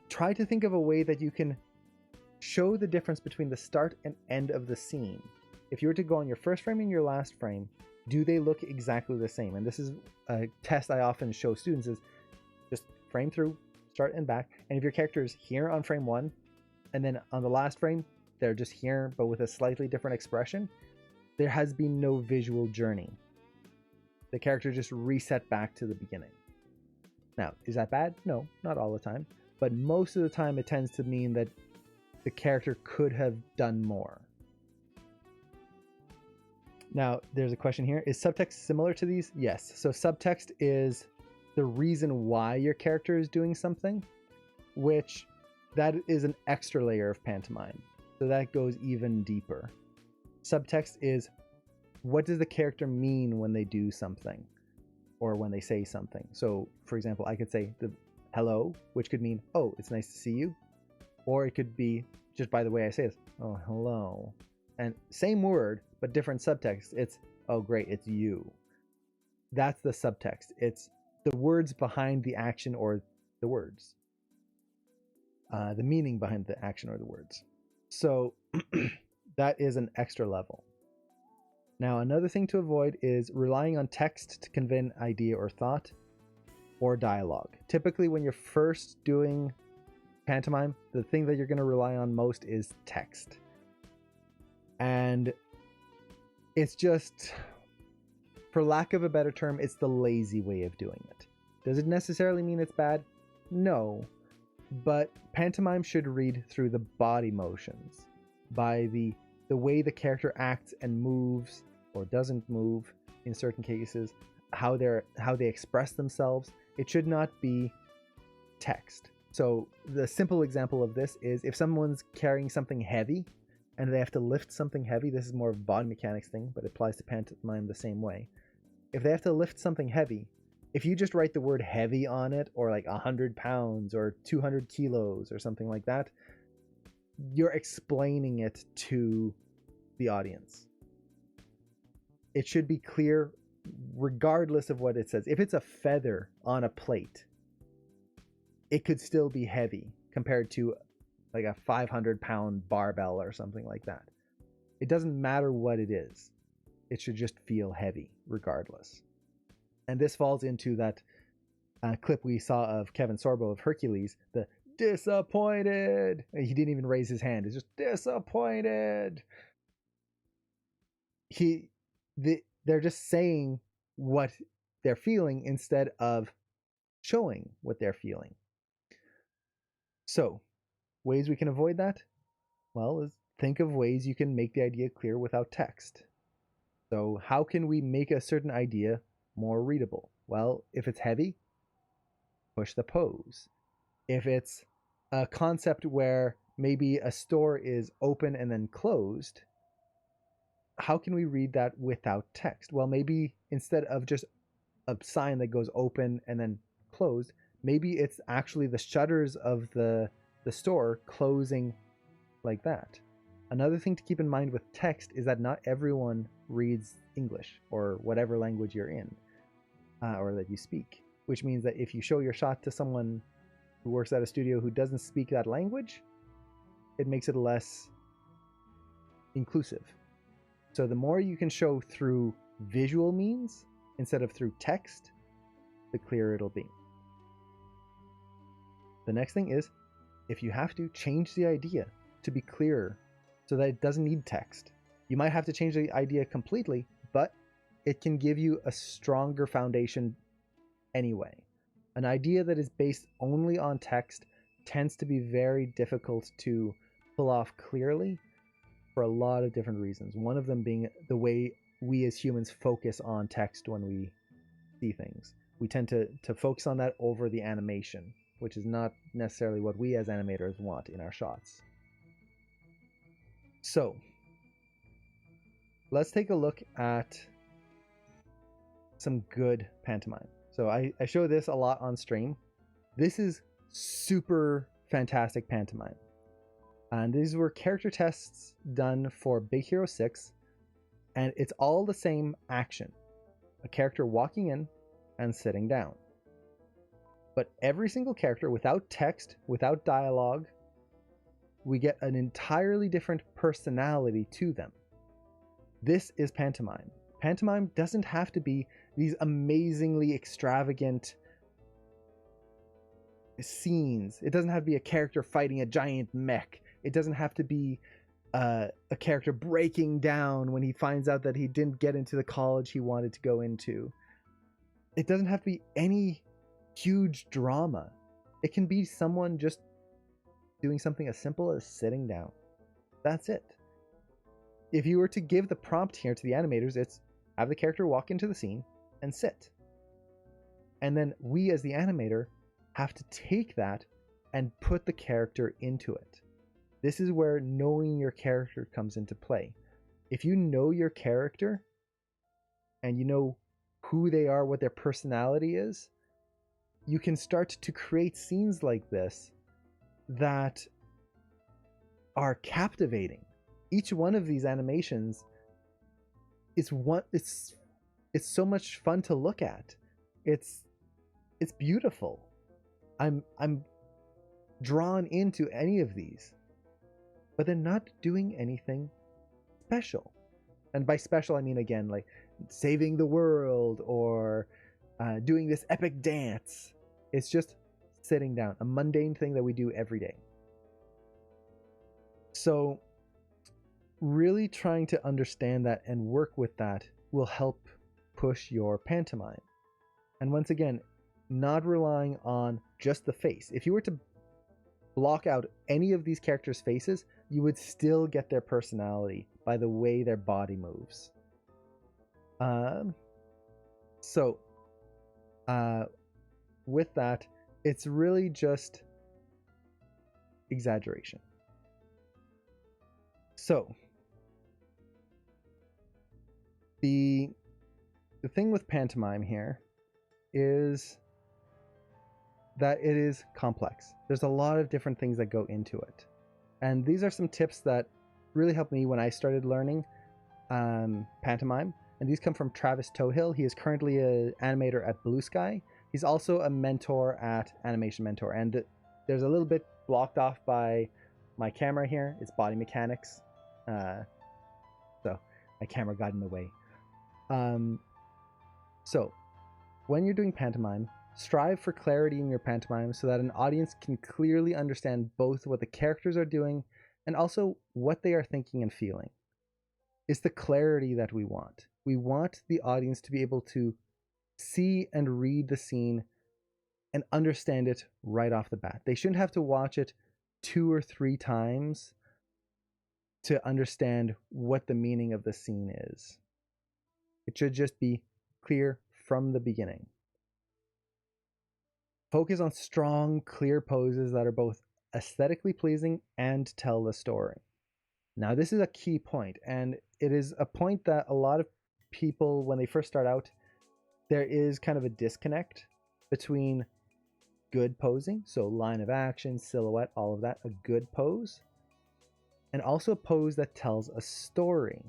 Try to think of a way that you can show the difference between the start and end of the scene. If you were to go on your first frame and your last frame, Do they look exactly the same? And this is a test I often show students is just frame through, start and back. And if your character is here on frame 1, and then on the last frame, they're just here, but with a slightly different expression, there has been no visual journey. The character just reset back to the beginning. Now, is that bad? No, not all the time. But most of the time, it tends to mean that the character could have done more. Now, there's a question here. Is subtext similar to these? Yes. So subtext is the reason why your character is doing something, which that is an extra layer of pantomime. So that goes even deeper. Subtext is, what does the character mean when they do something or when they say something? So, for example, I could say the hello, which could mean, oh, it's nice to see you. Or it could be, just by the way I say this, oh, hello. And same word, but different subtext. It's, oh, great, it's you. That's the subtext. It's the words behind the action or the words. The meaning behind the action or the words. So that is an extra level. Now, another thing to avoid is relying on text to convey an idea or thought or dialogue. Typically, when you're first doing pantomime, the thing that you're going to rely on most is text. And it's just, for lack of a better term, it's the lazy way of doing it. Does it necessarily mean it's bad? No. But pantomime should read through the body motions, by the way the character acts and moves or doesn't move in certain cases, how they express themselves. It should not be text. So the simple example of this is if someone's carrying something heavy and they have to lift something heavy, this is more of a body mechanics thing, but it applies to pantomime the same way. If they have to lift something heavy, if you just write the word heavy on it, or like 100 pounds or 200 kilos or something like that, you're explaining it to the audience. It should be clear regardless of what it says. If it's a feather on a plate, it could still be heavy compared to like a 500-pound barbell or something like that. It doesn't matter what it is. It should just feel heavy regardless. And this falls into that clip we saw of Kevin Sorbo of Hercules, the disappointed. He didn't even raise his hand. It's just disappointed. They're just saying what they're feeling instead of showing what they're feeling. So, ways we can avoid that? Well, is think of ways you can make the idea clear without text. So, how can we make a certain idea more readable? Well, if it's heavy, push the pose. If it's a concept where maybe a store is open and then closed, how can we read that without text? Well, maybe instead of just a sign that goes open and then closed, maybe it's actually the shutters of the store closing like that. Another thing to keep in mind with text is that not everyone reads English or whatever language you're in or that you speak, which means that if you show your shot to someone who works at a studio who doesn't speak that language, it makes it less inclusive. So the more you can show through visual means instead of through text, the clearer it'll be. The next thing is, if you have to, change the idea to be clearer so that it doesn't need text. You might have to change the idea completely, but it can give you a stronger foundation anyway. An idea that is based only on text tends to be very difficult to pull off clearly for a lot of different reasons. One of them being the way we as humans focus on text when we see things. We tend to focus on that over the animation, which is not necessarily what we as animators want in our shots. So, let's take a look at some good pantomime. So I show this a lot on stream. This is super fantastic pantomime. And these were character tests done for Big Hero 6. And it's all the same action. A character walking in and sitting down. But every single character, without text, without dialogue, we get an entirely different personality to them. This is pantomime. Pantomime doesn't have to be these amazingly extravagant scenes. It doesn't have to be a character fighting a giant mech. It doesn't have to be a character breaking down when he finds out that he didn't get into the college he wanted to go into. It doesn't have to be any huge drama. It can be someone just doing something as simple as sitting down. That's it. If you were to give the prompt here to the animators, it's have the character walk into the scene and sit. And then we as the animator have to take that and put the character into it. This is where knowing your character comes into play. If you know your character and you know who they are, what their personality is, you can start to create scenes like this that are captivating. Each one of these animations is it's so much fun to look at. It's beautiful. I'm drawn into any of these, but they're not doing anything special. And by special, I mean, again, like saving the world or doing this epic dance. It's just sitting down, a mundane thing that we do every day. So really trying to understand that and work with that will help push your pantomime. And once again, not relying on just the face. If you were to block out any of these characters' faces, you would still get their personality by the way their body moves. With that, it's really just exaggeration. So the thing with pantomime here is that it is complex. There's a lot of different things that go into it. And these are some tips that really helped me when I started learning pantomime. And these come from Travis Tohill. He is currently an animator at Blue Sky. He's also a mentor at Animation Mentor. And there's a little bit blocked off by my camera here. It's body mechanics. So my camera got in the way. So when you're doing pantomime, strive for clarity in your pantomime so that an audience can clearly understand both what the characters are doing and also what they are thinking and feeling. It's the clarity that we want. We want the audience to be able to see and read the scene and understand it right off the bat. They shouldn't have to watch it 2 or 3 times to understand what the meaning of the scene is. It should just be clear from the beginning. Focus on strong, clear poses that are both aesthetically pleasing and tell the story. Now, this is a key point, and it is a point that a lot of people, when they first start out, there is kind of a disconnect between good posing, so line of action, silhouette, all of that, a good pose, and also a pose that tells a story.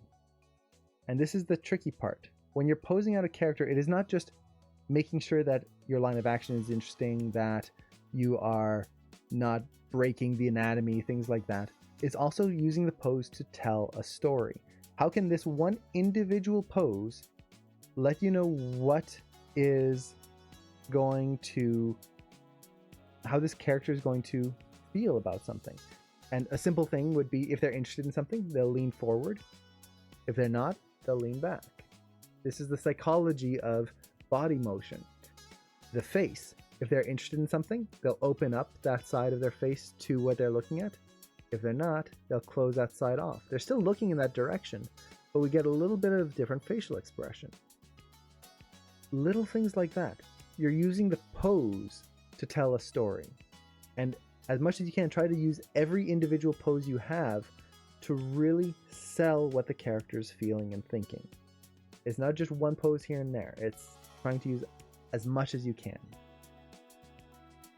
And this is the tricky part. When you're posing out a character, it is not just making sure that your line of action is interesting, that you are not breaking the anatomy, things like that. It's also using the pose to tell a story. How can this one individual pose let you know what is going to, how this character is going to feel about something? And a simple thing would be, if they're interested in something, they'll lean forward. If they're not, they'll lean back. This is the psychology of body motion. The face, if they're interested in something, they'll open up that side of their face to what they're looking at. If they're not, they'll close that side off. They're still looking in that direction, but we get a little bit of different facial expression. Little things like that. You're using the pose to tell a story. And as much as you can, try to use every individual pose you have to really sell what the character is feeling and thinking. It's not just one pose here and there. It's trying to use as much as you can.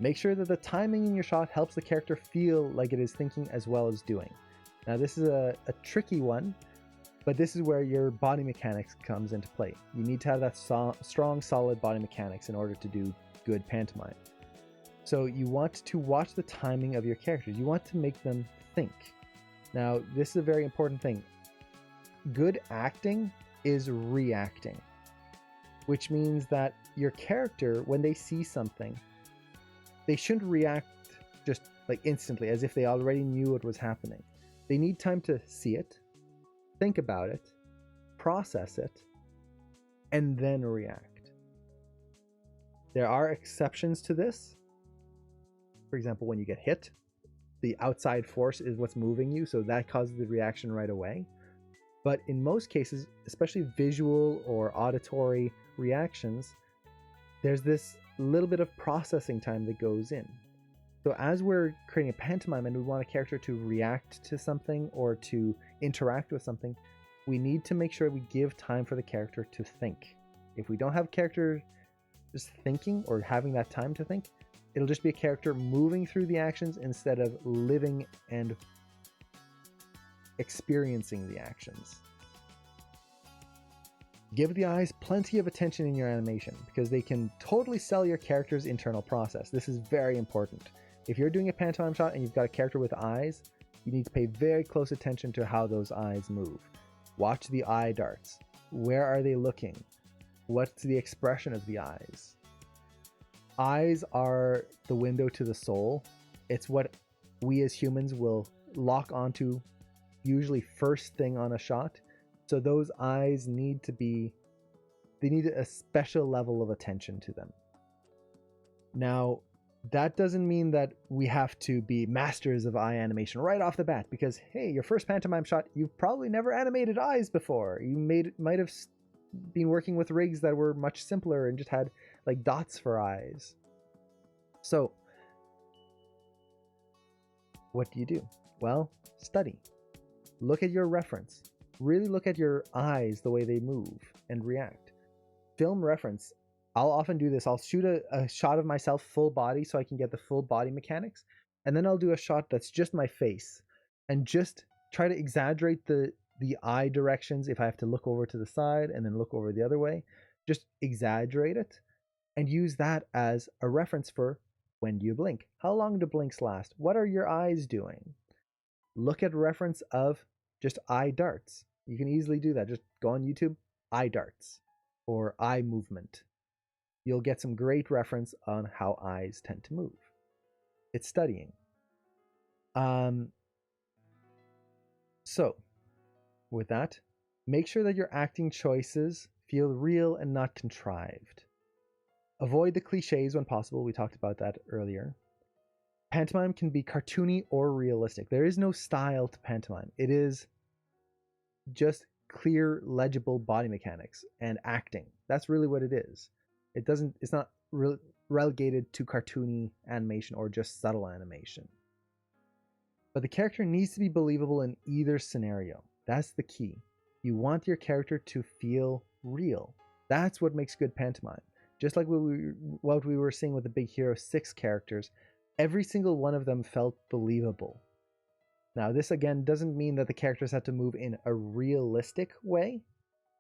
Make sure that the timing in your shot helps the character feel like it is thinking as well as doing. Now, this is a tricky one, but this is where your body mechanics comes into play. You need to have that strong, solid body mechanics in order to do good pantomime. So you want to watch the timing of your characters. You want to make them think. Now, this is a very important thing. Good acting is reacting, which means that your character, when they see something, they shouldn't react just like instantly as if they already knew what was happening. They need time to see it, think about it, process it, and then react. There are exceptions to this. For example, when you get hit, the outside force is what's moving you, so that causes the reaction right away. But in most cases, especially visual or auditory reactions, there's this little bit of processing time that goes in. So as we're creating a pantomime and we want a character to react to something or to interact with something, we need to make sure we give time for the character to think. If we don't have a character just thinking or having that time to think, it'll just be a character moving through the actions instead of living and experiencing the actions. Give the eyes plenty of attention in your animation because they can totally sell your character's internal process. This is very important. If you're doing a pantomime shot and you've got a character with eyes, you need to pay very close attention to how those eyes move. Watch the eye darts. Where are they looking? What's the expression of the eyes? Eyes are the window to the soul. It's what we as humans will lock onto usually first thing on a shot. So those eyes need a special level of attention to them. Now, that doesn't mean that we have to be masters of eye animation right off the bat, because hey, your first pantomime shot, you've probably never animated eyes before. You might have been working with rigs that were much simpler and just had like dots for eyes. So what do? Well, study. Look at your reference. Really look at your eyes, the way they move and react. Film reference. I'll often do this. I'll shoot a shot of myself full body so I can get the full body mechanics. And then I'll do a shot that's just my face and just try to exaggerate the eye directions. If I have to look over to the side and then look over the other way, just exaggerate it and use that as a reference for when do you blink? How long do blinks last? What are your eyes doing? Look at reference of just eye darts. You can easily do that. Just go on YouTube, eye darts or eye movement. You'll get some great reference on how eyes tend to move. It's studying. So, with that, make sure that your acting choices feel real and not contrived. Avoid the cliches when possible. We talked about that earlier. Pantomime can be cartoony or realistic. There is no style to pantomime. It is just clear, legible body mechanics and acting. That's really what it is. It's not relegated to cartoony animation or just subtle animation. But the character needs to be believable in either scenario. That's the key. You want your character to feel real. That's what makes good pantomime. Just like what we were seeing with the Big Hero 6 characters, every single one of them felt believable. Now, this again doesn't mean that the characters have to move in a realistic way.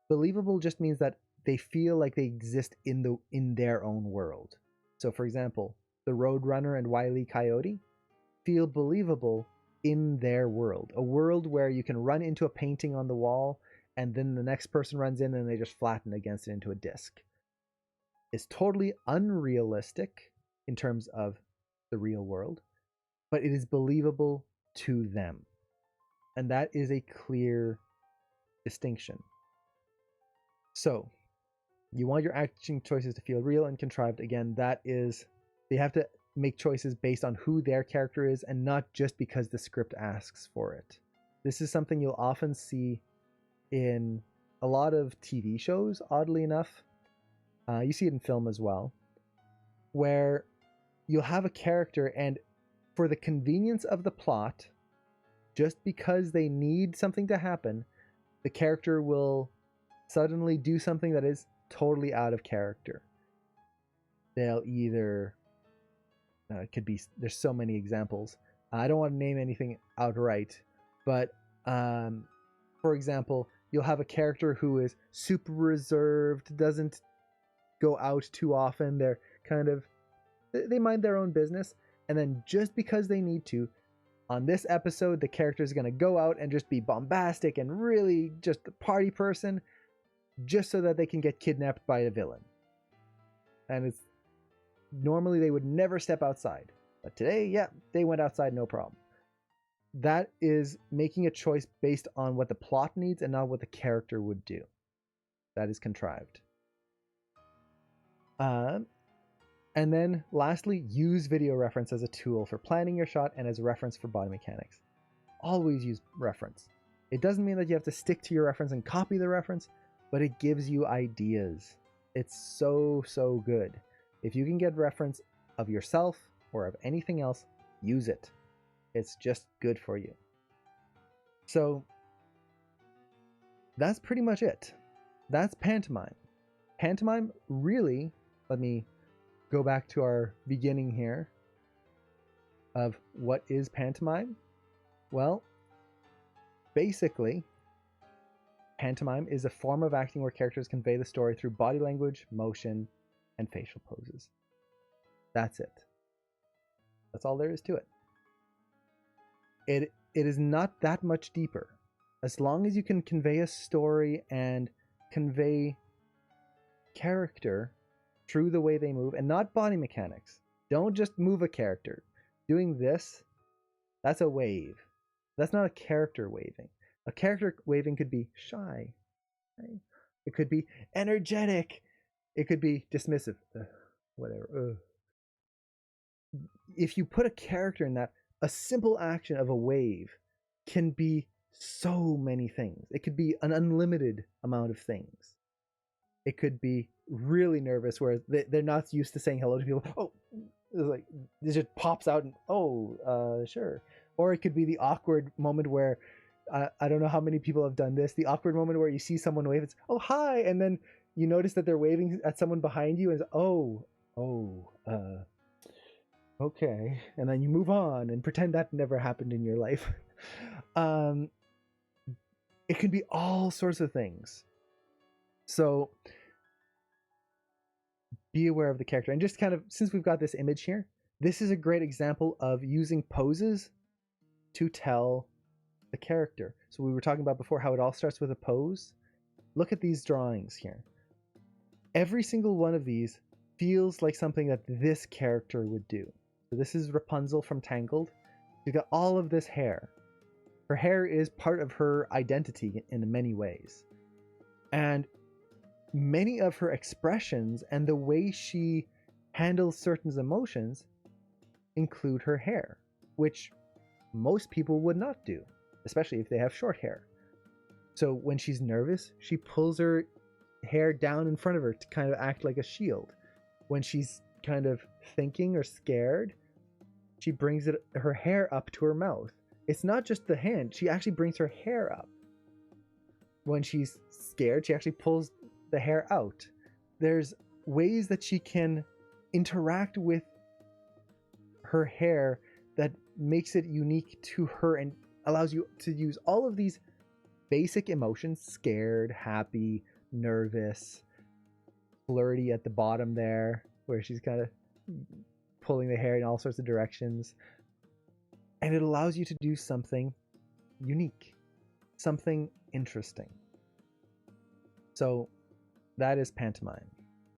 Believable just means that they feel like they exist in their own world. So, for example, the Roadrunner and Wile E. Coyote feel believable in their world. A world where you can run into a painting on the wall and then the next person runs in and they just flatten against it into a disc. It's totally unrealistic in terms of the real world, but it is believable to them. And that is a clear distinction. So, you want your acting choices to feel real and contrived. Again, that is, they have to make choices based on who their character is and not just because the script asks for it. This is something you'll often see in a lot of TV shows, oddly enough. You see it in film as well, where you'll have a character and for the convenience of the plot, just because they need something to happen, the character will suddenly do something that is totally out of character. They'll either, it could be, there's so many examples. I don't want to name anything outright, but for example, you'll have a character who is super reserved, doesn't go out too often. They're kind of, they mind their own business. And then just because they need to, on this episode, the character is going to go out and just be bombastic and really just a party person. just so that they can get kidnapped by a villain. And it's normally they would never step outside. But today, yeah, they went outside, no problem. That is making a choice based on what the plot needs and not what the character would do. That is contrived. And then lastly, use video reference as a tool for planning your shot and as a reference for body mechanics. Always use reference. It doesn't mean that you have to stick to your reference and copy the reference, but it gives you ideas. It's so, so good. If you can get reference of yourself or of anything else, use it. It's just good for you. So that's pretty much it. That's pantomime. Pantomime really, let me go back to our beginning here of what is pantomime. Well, basically, pantomime is a form of acting where characters convey the story through body language, motion, and facial poses. That's it. That's all there is to it. It is not that much deeper. As long as you can convey a story and convey character through the way they move and not body mechanics. Don't just move a character. Doing this, that's a wave. That's not a character waving. A character waving could be shy. Right? It could be energetic. It could be dismissive. Whatever. If you put a character in that, a simple action of a wave can be so many things. It could be an unlimited amount of things. It could be really nervous where they're not used to saying hello to people. Oh, it's like it just pops out and sure. Or it could be the awkward moment where I don't know how many people have done this. The awkward moment where you see someone wave, it's oh hi, and then you notice that they're waving at someone behind you, and it's okay, and then you move on and pretend that never happened in your life. It can be all sorts of things. So be aware of the character. And just kind of, since we've got this image here, this is a great example of using poses to tell the character. So we were talking about before how it all starts with a pose. Look at these drawings here. Every single one of these feels like something that this character would do. So this is Rapunzel from Tangled. She's got all of this hair. Her hair is part of her identity in many ways. And many of her expressions and the way she handles certain emotions include her hair, which most people would not do, especially if they have short hair. So when she's nervous, she pulls her hair down in front of her to kind of act like a shield. When she's kind of thinking or scared, she brings her hair up to her mouth. It's not just the hand, she actually brings her hair up. When she's scared, she actually pulls the hair out. There's ways that she can interact with her hair that makes it unique to her and allows you to use all of these basic emotions: scared, happy, nervous, flirty at the bottom there, where she's kind of pulling the hair in all sorts of directions. And it allows you to do something unique, something interesting. So that is pantomime.